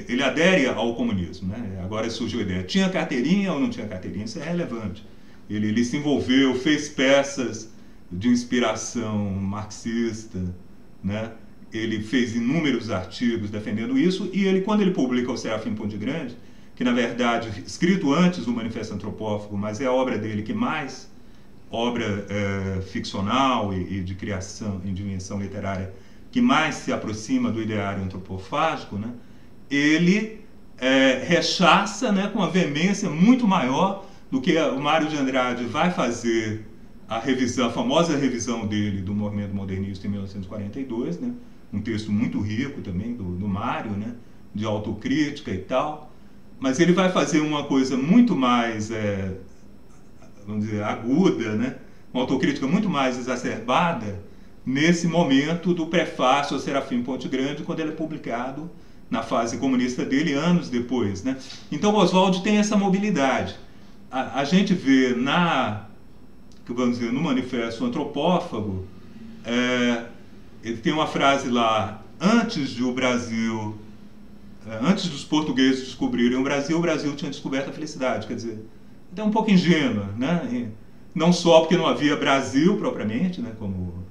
Speaker 2: ele adere ao comunismo, né? Agora surgiu a ideia, tinha carteirinha ou não tinha carteirinha? Isso é relevante. Ele se envolveu, fez peças de inspiração marxista, né? Ele fez inúmeros artigos defendendo isso, e quando ele publica o Serafim Ponte Grande, que na verdade, escrito antes do Manifesto Antropófago, mas é a obra dele que mais, obra ficcional e de criação, em dimensão literária, que mais se aproxima do ideário antropofágico, né? Ele rechaça, né, com uma veemência muito maior do que o Mário de Andrade vai fazer a famosa revisão dele do movimento modernista em 1942, né? Um texto muito rico também do Mário, né? De autocrítica e tal, mas ele vai fazer uma coisa muito mais, vamos dizer, aguda, né? Uma autocrítica muito mais exacerbada nesse momento do prefácio ao Serafim Ponte Grande, quando ele é publicado na fase comunista dele, anos depois, né? Então Oswald tem essa mobilidade. a gente vê vamos dizer, no Manifesto Antropófago, ele tem uma frase lá: antes dos portugueses descobrirem o Brasil tinha descoberto a felicidade. Quer dizer, então um pouco ingênua, né? E não só porque não havia Brasil propriamente, né, como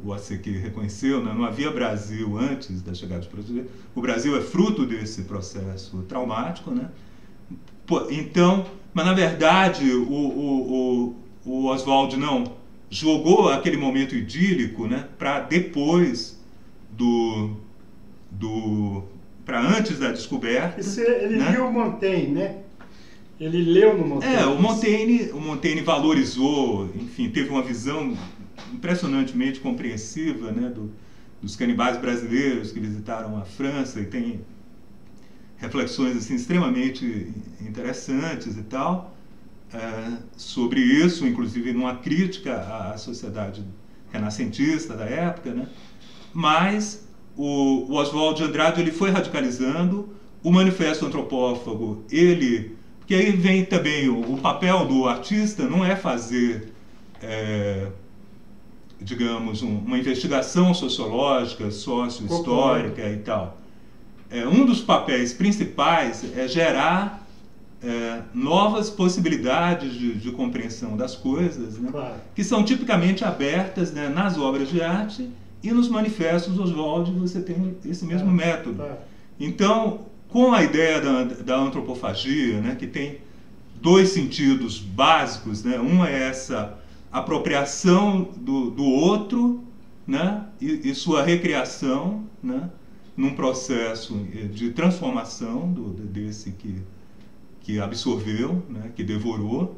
Speaker 2: o ACQ reconheceu, né? Não havia Brasil antes da chegada dos portugueses. O Brasil é fruto desse processo traumático, né? Então, mas na verdade o Oswald não jogou aquele momento idílico, né, para depois para antes da descoberta.
Speaker 1: Isso, ele
Speaker 2: né?
Speaker 1: viu o Montaigne, né? Ele leu no Montaigne.
Speaker 2: O Montaigne valorizou, enfim, teve uma visão impressionantemente compreensiva, né, dos canibais brasileiros que visitaram a França, e tem reflexões assim extremamente interessantes e tal, sobre isso, inclusive numa crítica à sociedade renascentista da época, né? Mas o Oswald de Andrade ele foi radicalizando. O Manifesto Antropófago, porque aí vem também o papel do artista, não é fazer, digamos, uma investigação sociológica, sócio-histórica e tal. Um dos papéis principais é gerar novas possibilidades de compreensão das coisas, né?
Speaker 1: Claro.
Speaker 2: Que são tipicamente abertas, né, nas obras de arte, e nos manifestos do Oswald você tem esse mesmo método.
Speaker 1: Claro.
Speaker 2: Então, com a ideia da antropofagia, né, que tem dois sentidos básicos, né? Um é essa apropriação do outro, né, e sua recriação, né, num processo de transformação desse que absorveu, né, que devorou.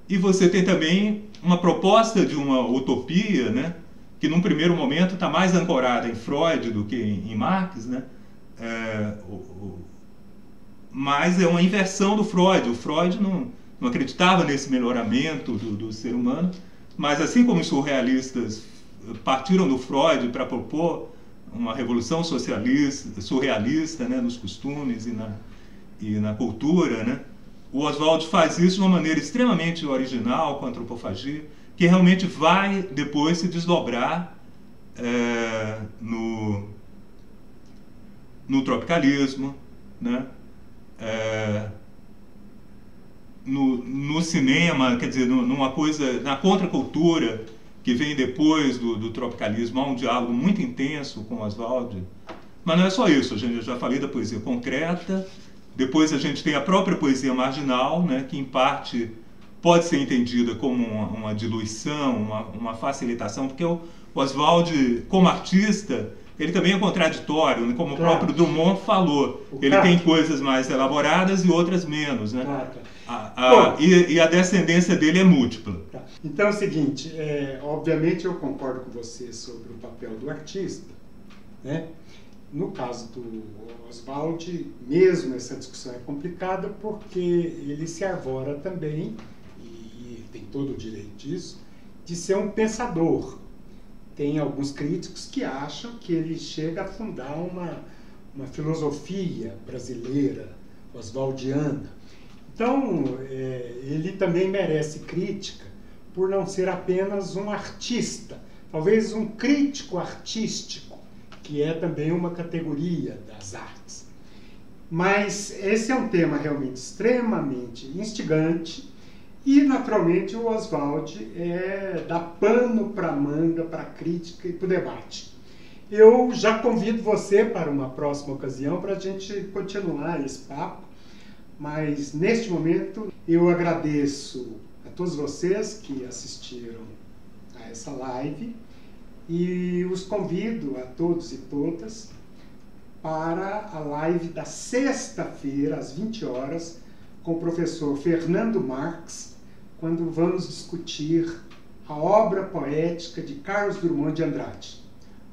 Speaker 2: E você tem também uma proposta de uma utopia, né, que num primeiro momento está mais ancorada em Freud do que em Marx, né, mas é uma inversão do Freud. O Freud não acreditava nesse melhoramento do ser humano, mas assim como os surrealistas partiram do Freud para propor uma revolução surrealista, né, nos costumes e na cultura, né, o Oswald faz isso de uma maneira extremamente original com a antropofagia, que realmente vai depois se desdobrar no tropicalismo, né, no cinema, quer dizer, numa coisa, na contracultura que vem depois do tropicalismo. Há um diálogo muito intenso com Oswald, mas não é só isso. Eu já falei da poesia concreta. Depois a gente tem a própria poesia marginal, né, que em parte pode ser entendida como uma diluição, uma facilitação, porque o Oswald, como artista, ele também é contraditório, né, como o próprio Drummond falou. Ele tem coisas mais elaboradas e outras menos, né? E a descendência dele é múltipla.
Speaker 1: Tá. Então é o seguinte, obviamente eu concordo com você sobre o papel do artista, né? No caso do Oswald, mesmo essa discussão é complicada porque ele se arvora também, e tem todo o direito disso, de ser um pensador. Tem alguns críticos que acham que ele chega a fundar uma filosofia brasileira, oswaldiana. Então, ele também merece crítica por não ser apenas um artista, talvez um crítico artístico, que é também uma categoria das artes. Mas esse é um tema realmente extremamente instigante e, naturalmente, o Oswald dá pano para a manga, para a crítica e para o debate. Eu já convido você para uma próxima ocasião para a gente continuar esse papo, mas neste momento eu agradeço a todos vocês que assistiram a essa live e os convido a todos e todas para a live da sexta-feira, às 20 horas, com o professor Fernando Marx, quando vamos discutir a obra poética de Carlos Drummond de Andrade.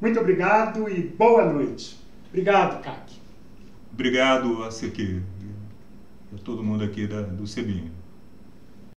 Speaker 1: Muito obrigado e boa noite. Obrigado, CAC.
Speaker 2: Obrigado, ACQ, a todo mundo aqui do CEBIM.